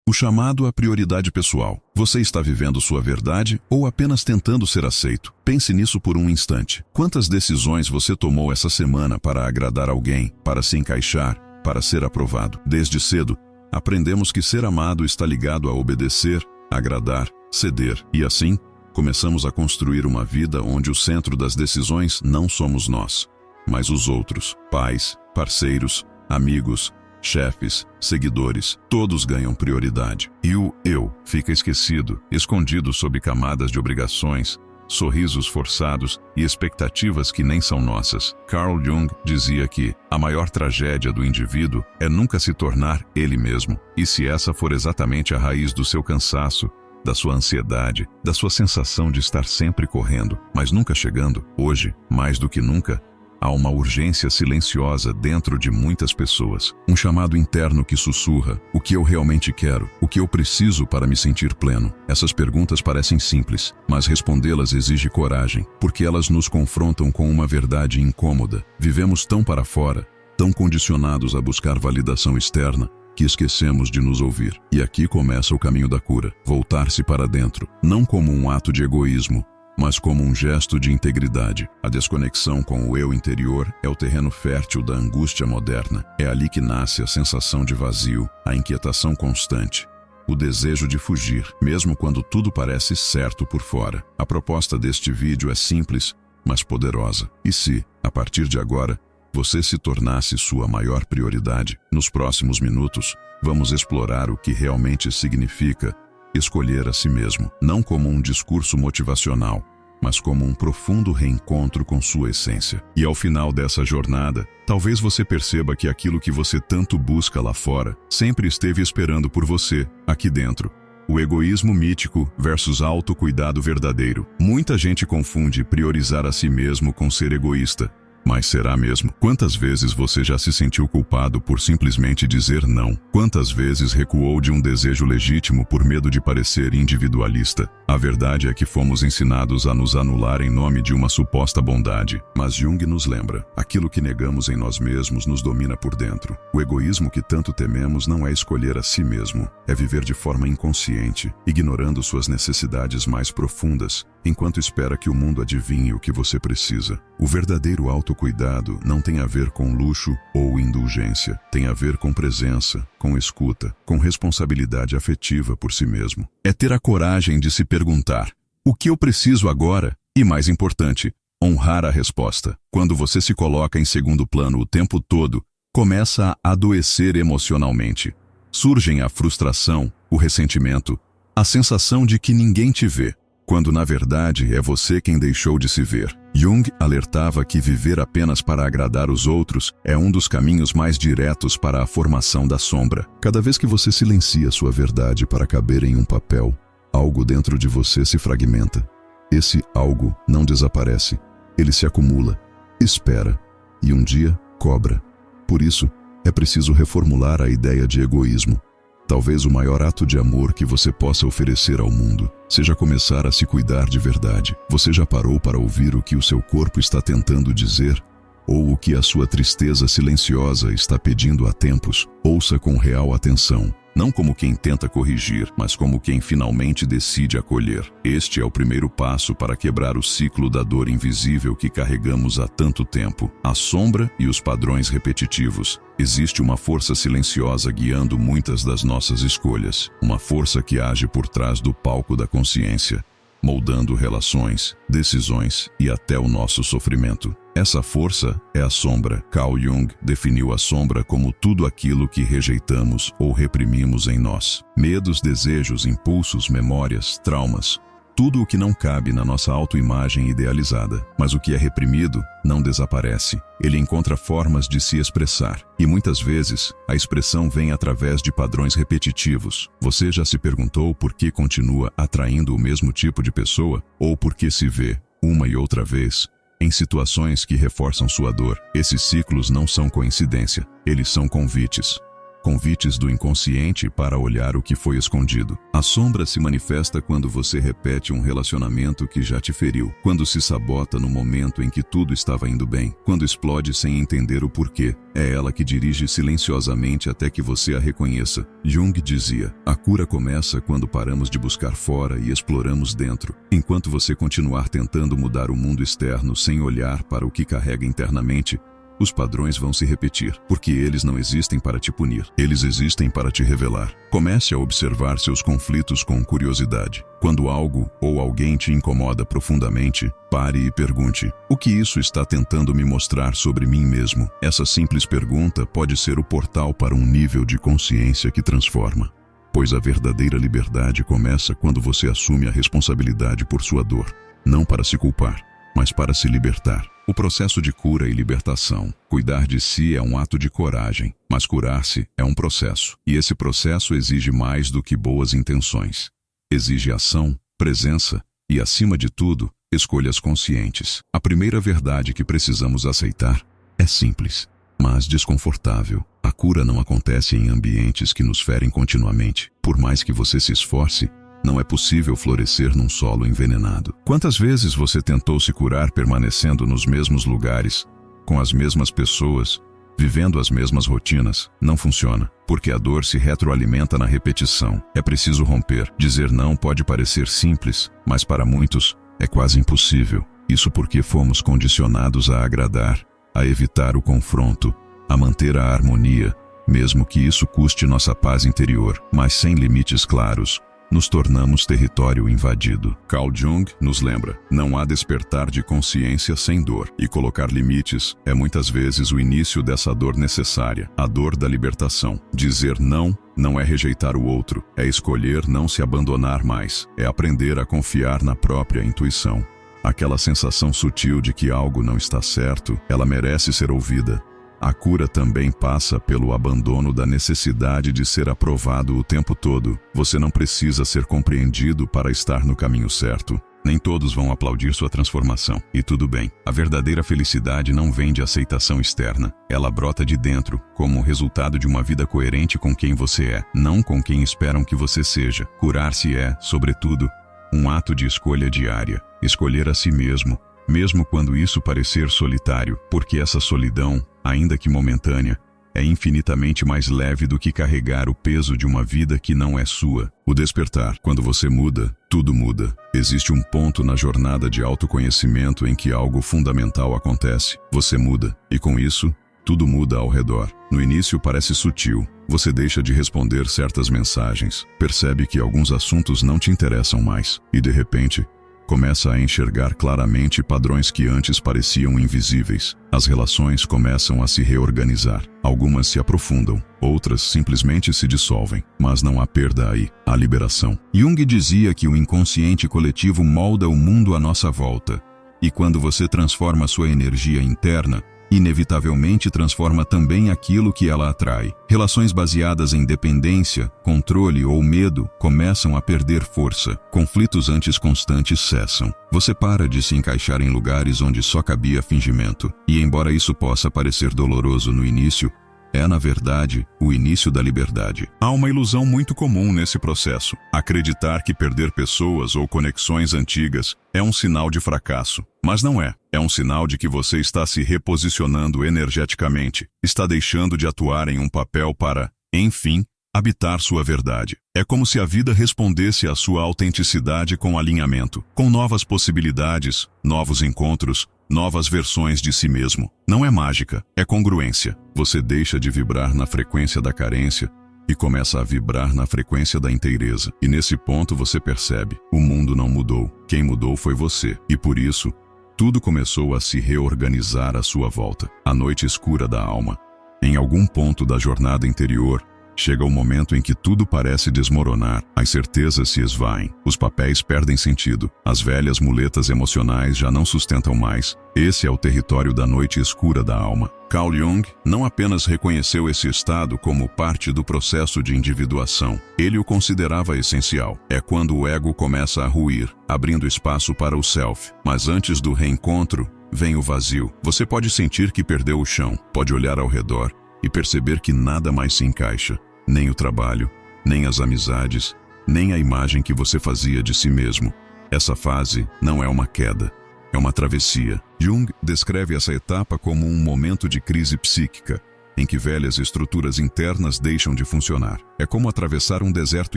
O chamado à prioridade pessoal. Você está vivendo sua verdade ou apenas tentando ser aceito? Pense nisso por um instante. Quantas decisões você tomou essa semana para agradar alguém, para se encaixar, para ser aprovado? Desde cedo, aprendemos que ser amado está ligado a obedecer, agradar, ceder. E assim, começamos a construir uma vida onde o centro das decisões não somos nós, mas os outros. Pais, parceiros, amigos, chefes, seguidores, todos ganham prioridade. E o eu fica esquecido, escondido sob camadas de obrigações, sorrisos forçados e expectativas que nem são nossas. Carl Jung dizia que a maior tragédia do indivíduo é nunca se tornar ele mesmo. E se essa for exatamente a raiz do seu cansaço, da sua ansiedade, da sua sensação de estar sempre correndo, mas nunca chegando, hoje, mais do que nunca, há uma urgência silenciosa dentro de muitas pessoas. Um chamado interno que sussurra: o que eu realmente quero? O que eu preciso para me sentir pleno? Essas perguntas parecem simples, mas respondê-las exige coragem, porque elas nos confrontam com uma verdade incômoda. Vivemos tão para fora, tão condicionados a buscar validação externa, que esquecemos de nos ouvir. E aqui começa o caminho da cura. Voltar-se para dentro, não como um ato de egoísmo, mas como um gesto de integridade. A desconexão com o eu interior é o terreno fértil da angústia moderna. É ali que nasce a sensação de vazio, a inquietação constante, o desejo de fugir, mesmo quando tudo parece certo por fora. A proposta deste vídeo é simples, mas poderosa. E se, a partir de agora, você se tornasse sua maior prioridade? Nos próximos minutos, vamos explorar o que realmente significa escolher a si mesmo, não como um discurso motivacional, mas como um profundo reencontro com sua essência. E ao final dessa jornada, talvez você perceba que aquilo que você tanto busca lá fora sempre esteve esperando por você, aqui dentro. O egoísmo mítico versus autocuidado verdadeiro. Muita gente confunde priorizar a si mesmo com ser egoísta. Mas será mesmo? Quantas vezes você já se sentiu culpado por simplesmente dizer não? Quantas vezes recuou de um desejo legítimo por medo de parecer individualista? A verdade é que fomos ensinados a nos anular em nome de uma suposta bondade. Mas Jung nos lembra: aquilo que negamos em nós mesmos nos domina por dentro. O egoísmo que tanto tememos não é escolher a si mesmo, é viver de forma inconsciente, ignorando suas necessidades mais profundas, enquanto espera que o mundo adivinhe o que você precisa. O verdadeiro autocuidado não tem a ver com luxo ou indulgência. Tem a ver com presença, com escuta, com responsabilidade afetiva por si mesmo. É ter a coragem de se perguntar: o que eu preciso agora? E mais importante, honrar a resposta. Quando você se coloca em segundo plano o tempo todo, começa a adoecer emocionalmente. Surgem a frustração, o ressentimento, a sensação de que ninguém te vê, quando na verdade é você quem deixou de se ver. Jung alertava que viver apenas para agradar os outros é um dos caminhos mais diretos para a formação da sombra. Cada vez que você silencia sua verdade para caber em um papel, algo dentro de você se fragmenta. Esse algo não desaparece, ele se acumula, espera e um dia cobra. Por isso, é preciso reformular a ideia de egoísmo. Talvez o maior ato de amor que você possa oferecer ao mundo seja começar a se cuidar de verdade. Você já parou para ouvir o que o seu corpo está tentando dizer? Ou o que a sua tristeza silenciosa está pedindo há tempos? Ouça com real atenção. Não como quem tenta corrigir, mas como quem finalmente decide acolher. Este é o primeiro passo para quebrar o ciclo da dor invisível que carregamos há tanto tempo. A sombra e os padrões repetitivos. Existe uma força silenciosa guiando muitas das nossas escolhas. Uma força que age por trás do palco da consciência, moldando relações, decisões e até o nosso sofrimento. Essa força é a sombra. Carl Jung definiu a sombra como tudo aquilo que rejeitamos ou reprimimos em nós. Medos, desejos, impulsos, memórias, traumas. Tudo o que não cabe na nossa autoimagem idealizada. Mas o que é reprimido não desaparece. Ele encontra formas de se expressar. E muitas vezes, a expressão vem através de padrões repetitivos. Você já se perguntou por que continua atraindo o mesmo tipo de pessoa? Ou por que se vê, uma e outra vez, em situações que reforçam sua dor? Esses ciclos não são coincidência. Eles são convites. convites do inconsciente para olhar o que foi escondido. A sombra se manifesta quando você repete um relacionamento que já te feriu, quando se sabota no momento em que tudo estava indo bem, quando explode sem entender o porquê. É ela que dirige silenciosamente até que você a reconheça. Jung dizia: a cura começa quando paramos de buscar fora e exploramos dentro. Enquanto você continuar tentando mudar o mundo externo sem olhar para o que carrega internamente, os padrões vão se repetir, porque eles não existem para te punir, eles existem para te revelar. Comece a observar seus conflitos com curiosidade. Quando algo ou alguém te incomoda profundamente, pare e pergunte: o que isso está tentando me mostrar sobre mim mesmo? Essa simples pergunta pode ser o portal para um nível de consciência que transforma. Pois a verdadeira liberdade começa quando você assume a responsabilidade por sua dor, não para se culpar, mas para se libertar. O processo de cura e libertação. Cuidar de si é um ato de coragem, mas curar-se é um processo. E esse processo exige mais do que boas intenções. Exige ação, presença e, acima de tudo, escolhas conscientes. A primeira verdade que precisamos aceitar é simples, mas desconfortável. A cura não acontece em ambientes que nos ferem continuamente. Por mais que você se esforce, não é possível florescer num solo envenenado. Quantas vezes você tentou se curar permanecendo nos mesmos lugares, com as mesmas pessoas, vivendo as mesmas rotinas? Não funciona, porque a dor se retroalimenta na repetição. É preciso romper. Dizer não pode parecer simples, mas para muitos é quase impossível. Isso porque fomos condicionados a agradar, a evitar o confronto, a manter a harmonia, mesmo que isso custe nossa paz interior. Mas sem limites claros, nos tornamos território invadido. Carl Jung nos lembra: não há despertar de consciência sem dor. E colocar limites é muitas vezes o início dessa dor necessária, a dor da libertação. Dizer não é rejeitar o outro, é escolher não se abandonar mais, é aprender a confiar na própria intuição. Aquela sensação sutil de que algo não está certo, ela merece ser ouvida. A cura também passa pelo abandono da necessidade de ser aprovado o tempo todo. Você não precisa ser compreendido para estar no caminho certo. Nem todos vão aplaudir sua transformação. E tudo bem. A verdadeira felicidade não vem de aceitação externa. Ela brota de dentro, como resultado de uma vida coerente com quem você é, não com quem esperam que você seja. Curar-se é, sobretudo, um ato de escolha diária. Escolher a si mesmo, mesmo quando isso parecer solitário, porque essa solidão, ainda que momentânea, é infinitamente mais leve do que carregar o peso de uma vida que não é sua. O despertar. Quando você muda, tudo muda. Existe um ponto na jornada de autoconhecimento em que algo fundamental acontece. Você muda, e com isso, tudo muda ao redor. No início parece sutil. Você deixa de responder certas mensagens, percebe que alguns assuntos não te interessam mais, e de repente, começa a enxergar claramente padrões que antes pareciam invisíveis. As relações começam a se reorganizar. Algumas se aprofundam, outras simplesmente se dissolvem. Mas não há perda aí, há liberação. Jung dizia que o inconsciente coletivo molda o mundo à nossa volta. E quando você transforma sua energia interna, inevitavelmente transforma também aquilo que ela atrai. Relações baseadas em dependência, controle ou medo começam a perder força. Conflitos antes constantes cessam. Você para de se encaixar em lugares onde só cabia fingimento. E embora isso possa parecer doloroso no início, é, na verdade, o início da liberdade. Há uma ilusão muito comum nesse processo: acreditar que perder pessoas ou conexões antigas é um sinal de fracasso. Mas não é. É um sinal de que você está se reposicionando energeticamente, está deixando de atuar em um papel para, enfim, habitar sua verdade. É como se a vida respondesse à sua autenticidade com alinhamento, com novas possibilidades, novos encontros, novas versões de si mesmo. Não é mágica, é congruência. Você deixa de vibrar na frequência da carência e começa a vibrar na frequência da inteireza. E nesse ponto você percebe: o mundo não mudou. Quem mudou foi você. E por isso, tudo começou a se reorganizar à sua volta. A noite escura da alma. Em algum ponto da jornada interior, chega o momento em que tudo parece desmoronar, as certezas se esvaem, os papéis perdem sentido, as velhas muletas emocionais já não sustentam mais. Esse é o território da noite escura da alma. Carl Jung não apenas reconheceu esse estado como parte do processo de individuação, ele o considerava essencial. É quando o ego começa a ruir, abrindo espaço para o self. Mas antes do reencontro, vem o vazio. Você pode sentir que perdeu o chão, pode olhar ao redor e perceber que nada mais se encaixa, nem o trabalho, nem as amizades, nem a imagem que você fazia de si mesmo. Essa fase não é uma queda, é uma travessia. Jung descreve essa etapa como um momento de crise psíquica, em que velhas estruturas internas deixam de funcionar. É como atravessar um deserto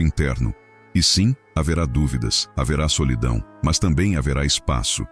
interno. E sim, haverá dúvidas, haverá solidão, mas também haverá espaço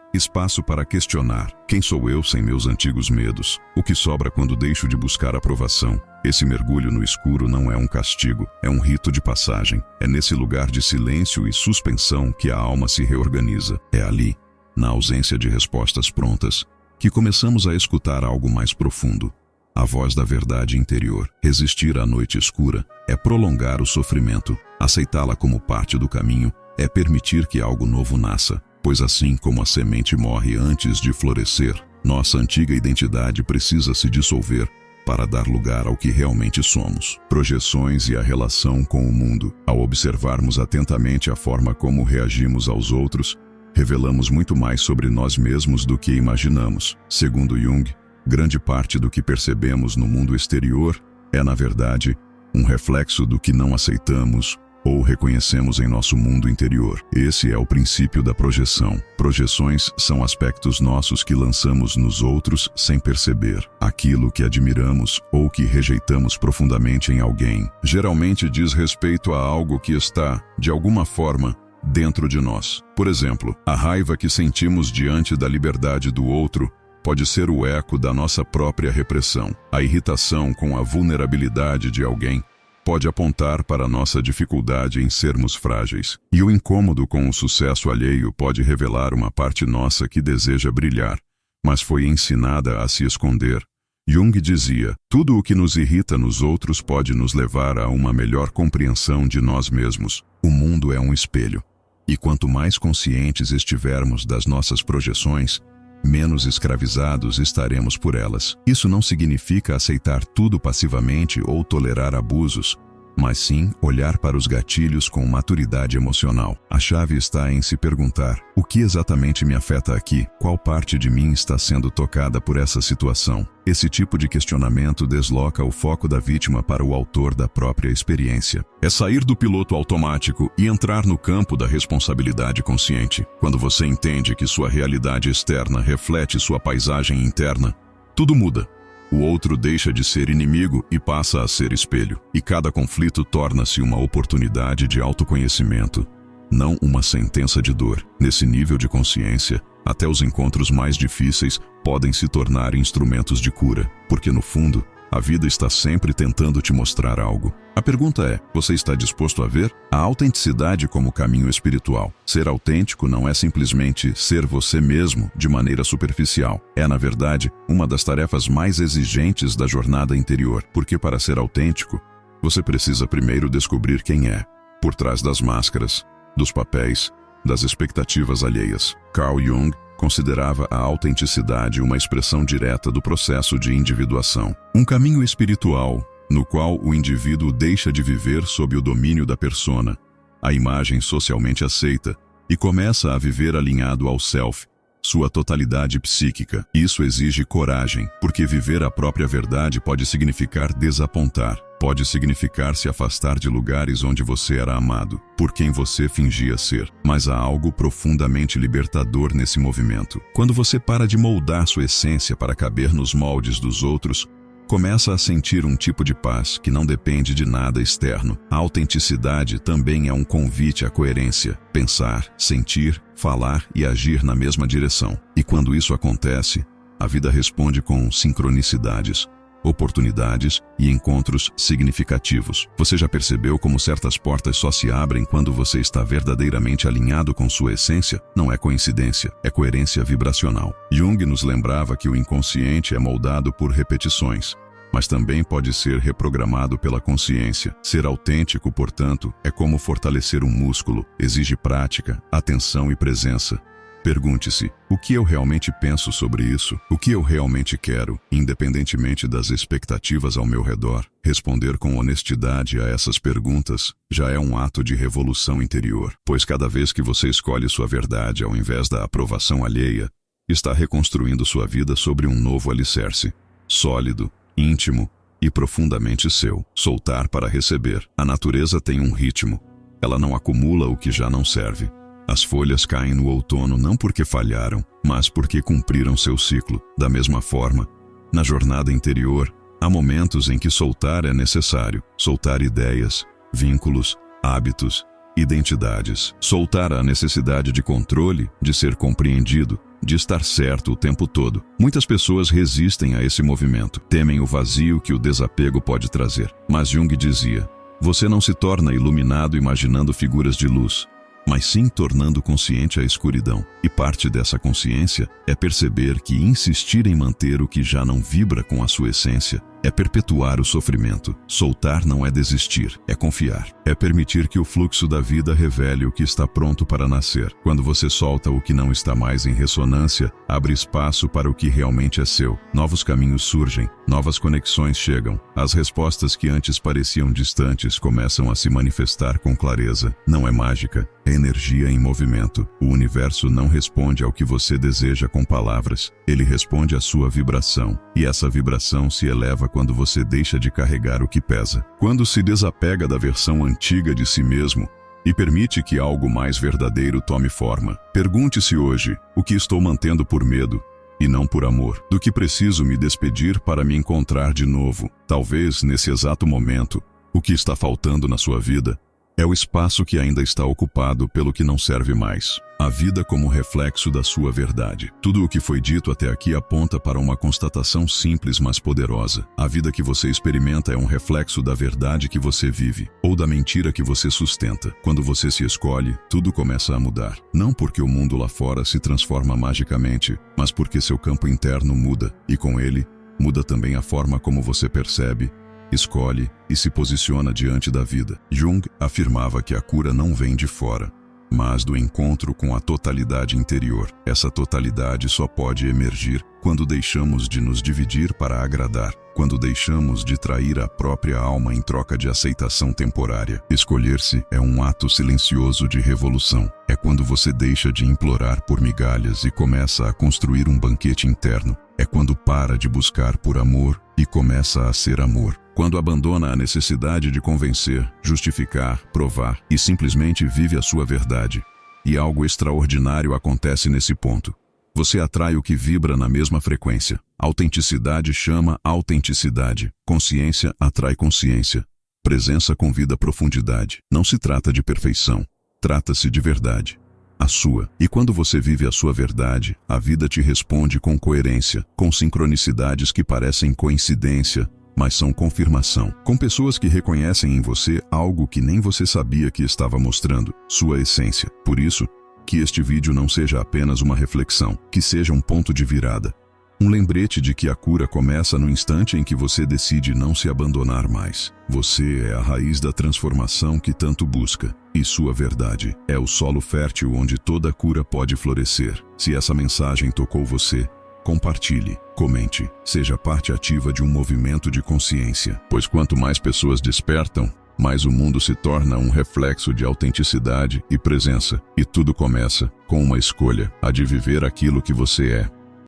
para questionar. Quem sou eu sem meus antigos medos? O que sobra quando deixo de buscar aprovação? Esse mergulho no escuro não é um castigo, é um rito de passagem. É nesse lugar de silêncio e suspensão que a alma se reorganiza. É ali, na ausência de respostas prontas, que começamos a escutar algo mais profundo. A voz da verdade interior. Resistir à noite escura é prolongar o sofrimento. Aceitá-la como parte do caminho é permitir que algo novo nasça, pois assim como a semente morre antes de florescer, nossa antiga identidade precisa se dissolver para dar lugar ao que realmente somos. Projeções e a relação com o mundo. Ao observarmos atentamente a forma como reagimos aos outros, revelamos muito mais sobre nós mesmos do que imaginamos. Segundo Jung, grande parte do que percebemos no mundo exterior é, na verdade, um reflexo do que não aceitamos ou reconhecemos em nosso mundo interior. Esse é o princípio da projeção. Projeções são aspectos nossos que lançamos nos outros sem perceber. Aquilo que admiramos ou que rejeitamos profundamente em alguém geralmente diz respeito a algo que está, de alguma forma, dentro de nós. Por exemplo, a raiva que sentimos diante da liberdade do outro pode ser o eco da nossa própria repressão. A irritação com a vulnerabilidade de alguém pode apontar para a nossa dificuldade em sermos frágeis. E o incômodo com o sucesso alheio pode revelar uma parte nossa que deseja brilhar, mas foi ensinada a se esconder. Jung dizia, tudo o que nos irrita nos outros pode nos levar a uma melhor compreensão de nós mesmos. O mundo é um espelho. E quanto mais conscientes estivermos das nossas projeções, menos escravizados estaremos por elas. Isso não significa aceitar tudo passivamente ou tolerar abusos, mas sim olhar para os gatilhos com maturidade emocional. A chave está em se perguntar, o que exatamente me afeta aqui? Qual parte de mim está sendo tocada por essa situação? Esse tipo de questionamento desloca o foco da vítima para o autor da própria experiência. É sair do piloto automático e entrar no campo da responsabilidade consciente. Quando você entende que sua realidade externa reflete sua paisagem interna, tudo muda. O outro deixa de ser inimigo e passa a ser espelho. E cada conflito torna-se uma oportunidade de autoconhecimento, não uma sentença de dor. Nesse nível de consciência, até os encontros mais difíceis podem se tornar instrumentos de cura, porque no fundo, a vida está sempre tentando te mostrar algo. A pergunta é, você está disposto a ver? A autenticidade como caminho espiritual. Ser autêntico não é simplesmente ser você mesmo de maneira superficial. É, na verdade, uma das tarefas mais exigentes da jornada interior, porque para ser autêntico, você precisa primeiro descobrir quem é, por trás das máscaras, dos papéis, das expectativas alheias. Carl Jung considerava a autenticidade uma expressão direta do processo de individuação. Um caminho espiritual, no qual o indivíduo deixa de viver sob o domínio da persona, a imagem socialmente aceita, e começa a viver alinhado ao self, sua totalidade psíquica. Isso exige coragem, porque viver a própria verdade pode significar desapontar, pode significar se afastar de lugares onde você era amado, por quem você fingia ser. Mas há algo profundamente libertador nesse movimento. Quando você para de moldar sua essência para caber nos moldes dos outros, começa a sentir um tipo de paz que não depende de nada externo. A autenticidade também é um convite à coerência. Pensar, sentir, falar e agir na mesma direção. E quando isso acontece, a vida responde com sincronicidades, oportunidades e encontros significativos. Você já percebeu como certas portas só se abrem quando você está verdadeiramente alinhado com sua essência? Não é coincidência, é coerência vibracional. Jung nos lembrava que o inconsciente é moldado por repetições, mas também pode ser reprogramado pela consciência. Ser autêntico, portanto, é como fortalecer um músculo, exige prática, atenção e presença. Pergunte-se, o que eu realmente penso sobre isso? O que eu realmente quero, independentemente das expectativas ao meu redor? Responder com honestidade a essas perguntas já é um ato de revolução interior, pois cada vez que você escolhe sua verdade ao invés da aprovação alheia, está reconstruindo sua vida sobre um novo alicerce, sólido, íntimo e profundamente seu. Soltar para receber. A natureza tem um ritmo. Ela não acumula o que já não serve. As folhas caem no outono não porque falharam, mas porque cumpriram seu ciclo. Da mesma forma, na jornada interior, há momentos em que soltar é necessário. Soltar ideias, vínculos, hábitos, identidades. Soltar a necessidade de controle, de ser compreendido, de estar certo o tempo todo. Muitas pessoas resistem a esse movimento, temem o vazio que o desapego pode trazer. Mas Jung dizia: você não se torna iluminado imaginando figuras de luz, mas sim tornando consciente a escuridão. E parte dessa consciência é perceber que insistir em manter o que já não vibra com a sua essência é perpetuar o sofrimento. Soltar não é desistir, é confiar. É permitir que o fluxo da vida revele o que está pronto para nascer. Quando você solta o que não está mais em ressonância, abre espaço para o que realmente é seu. Novos caminhos surgem, novas conexões chegam. As respostas que antes pareciam distantes começam a se manifestar com clareza. Não é mágica, é energia em movimento. O universo não responde ao que você deseja com palavras. Ele responde à sua vibração. E essa vibração se eleva quando você deixa de carregar o que pesa. Quando se desapega da versão antiga de si mesmo e permite que algo mais verdadeiro tome forma. Pergunte-se hoje: o que estou mantendo por medo e não por amor? Do que preciso me despedir para me encontrar de novo? Talvez, nesse exato momento, o que está faltando na sua vida é o espaço que ainda está ocupado pelo que não serve mais. A vida como reflexo da sua verdade. Tudo o que foi dito até aqui aponta para uma constatação simples, mas poderosa. A vida que você experimenta é um reflexo da verdade que você vive, ou da mentira que você sustenta. Quando você se escolhe, tudo começa a mudar. Não porque o mundo lá fora se transforma magicamente, mas porque seu campo interno muda, e com ele, muda também a forma como você percebe, escolhe e se posiciona diante da vida. Jung afirmava que a cura não vem de fora, mas do encontro com a totalidade interior. Essa totalidade só pode emergir quando deixamos de nos dividir para agradar, quando deixamos de trair a própria alma em troca de aceitação temporária. Escolher-se é um ato silencioso de revolução. É quando você deixa de implorar por migalhas e começa a construir um banquete interno. É quando para de buscar por amor e começa a ser amor. Quando abandona a necessidade de convencer, justificar, provar e simplesmente vive a sua verdade. E algo extraordinário acontece nesse ponto. Você atrai o que vibra na mesma frequência. Autenticidade chama autenticidade. Consciência atrai consciência. Presença convida profundidade. Não se trata de perfeição. Trata-se de verdade. A sua. E quando você vive a sua verdade, a vida te responde com coerência, com sincronicidades que parecem coincidência, mas são confirmação. Com pessoas que reconhecem em você algo que nem você sabia que estava mostrando, sua essência. Por isso, que este vídeo não seja apenas uma reflexão, que seja um ponto de virada. Um lembrete de que a cura começa no instante em que você decide não se abandonar mais. Você é a raiz da transformação que tanto busca, e sua verdade é o solo fértil onde toda cura pode florescer. Se essa mensagem tocou você, compartilhe, comente, seja parte ativa de um movimento de consciência. Pois quanto mais pessoas despertam, mais o mundo se torna um reflexo de autenticidade e presença. E tudo começa com uma escolha, a de viver aquilo que você é.